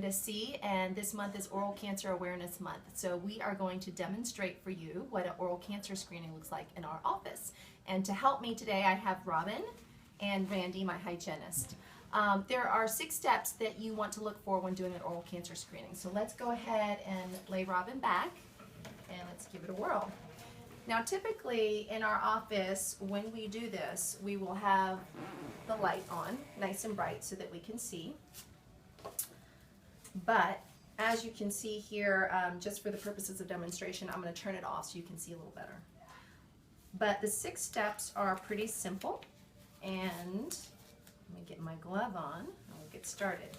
is Seay, and this month is Oral Cancer Awareness Month. So we are going to demonstrate for you what an oral cancer screening looks like in our office. And to help me today, I have Robin and Randy, my hygienist. There are 6 steps that you want to look for when doing an oral cancer screening. So let's go ahead and lay Robin back, and let's give it a whirl. Now typically in our office, when we do this, we will have the light on, nice and bright, so that we can see. But as you can see here, just for the purposes of demonstration, I'm going to turn it off so you can see a little better. But the 6 steps are pretty simple, and let me get my glove on and we'll get started.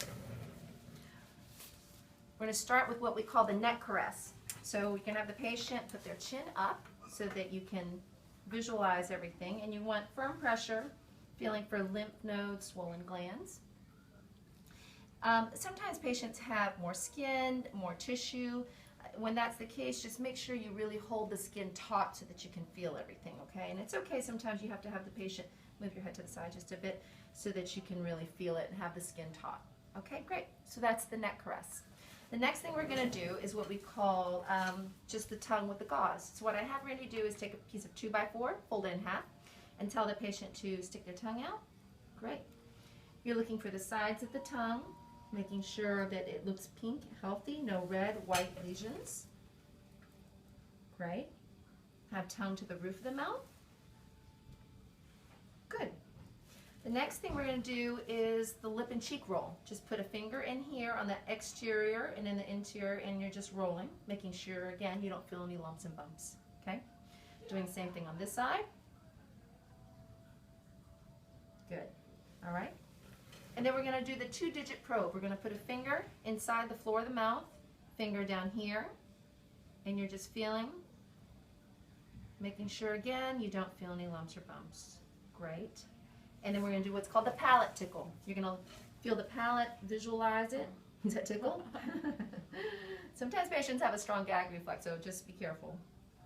We're going to start with what we call the neck caress. So we can have the patient put their chin up so that you can visualize everything, and you want firm pressure, feeling for lymph nodes, swollen glands. Sometimes patients have more skin, more tissue. When that's the case, just make sure you really hold the skin taut so that you can feel everything, okay? And it's okay, sometimes you have to have the patient move your head to the side just a bit so that you can really feel it and have the skin taut. Okay, great. So that's the neck caress. The next thing we're going to do is what we call just the tongue with the gauze. So what I have Randy do is take a piece of 2x4, fold it in half, and tell the patient to stick their tongue out. Great. You're looking for the sides of the tongue, making sure that it looks pink, healthy, no red, white lesions. Great. Have tongue to the roof of the mouth. Good. The next thing we're going to do is the lip and cheek roll. Just put a finger in here on the exterior and in the interior, and you're just rolling, making sure, again, you don't feel any lumps and bumps. Okay? Doing the same thing on this side. Good. All right. And then we're going to do the 2-digit probe. We're going to put a finger inside the floor of the mouth, finger down here, and you're just feeling, making sure, again, you don't feel any lumps or bumps. Great. And then we're going to do what's called the palate tickle. You're going to feel the palate, visualize it. Does that tickle? Sometimes patients have a strong gag reflex, so just be careful.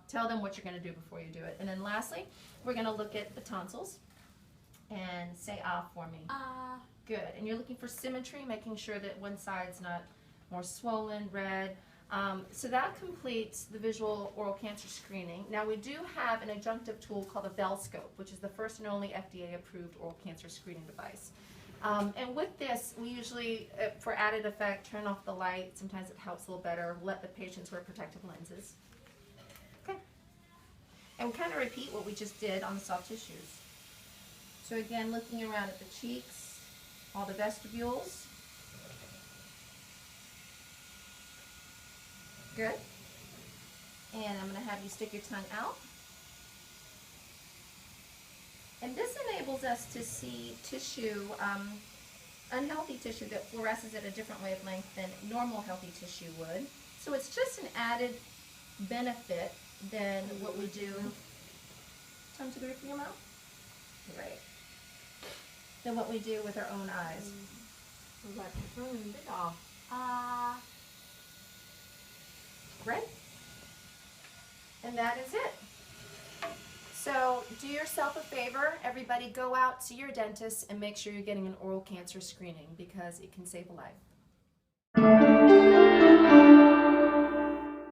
Tell them what you're going to do before you do it. And then lastly, we're going to look at the tonsils and say ah for me. Ah. Good. And you're looking for symmetry, making sure that one side's not more swollen, red. So that completes the visual oral cancer screening. Now we do have an adjunctive tool called a Bell Scope, which is the first and only FDA-approved oral cancer screening device. And with this, we usually, for added effect, turn off the light. Sometimes it helps a little better. Let the patients wear protective lenses. Okay. And we kind of repeat what we just did on the soft tissues. So again, looking around at the cheeks, all the vestibules. Good. And I'm going to have you stick your tongue out. And this enables us to see tissue, unhealthy tissue that fluoresces at a different wavelength than normal healthy tissue would. So it's just an added benefit than what we do. Tongue to the roof of your mouth? Right. Than what we do with our own eyes. Great. And that is it. So do yourself a favor, everybody, go out to your dentist and make sure you're getting an oral cancer screening because it can save a life.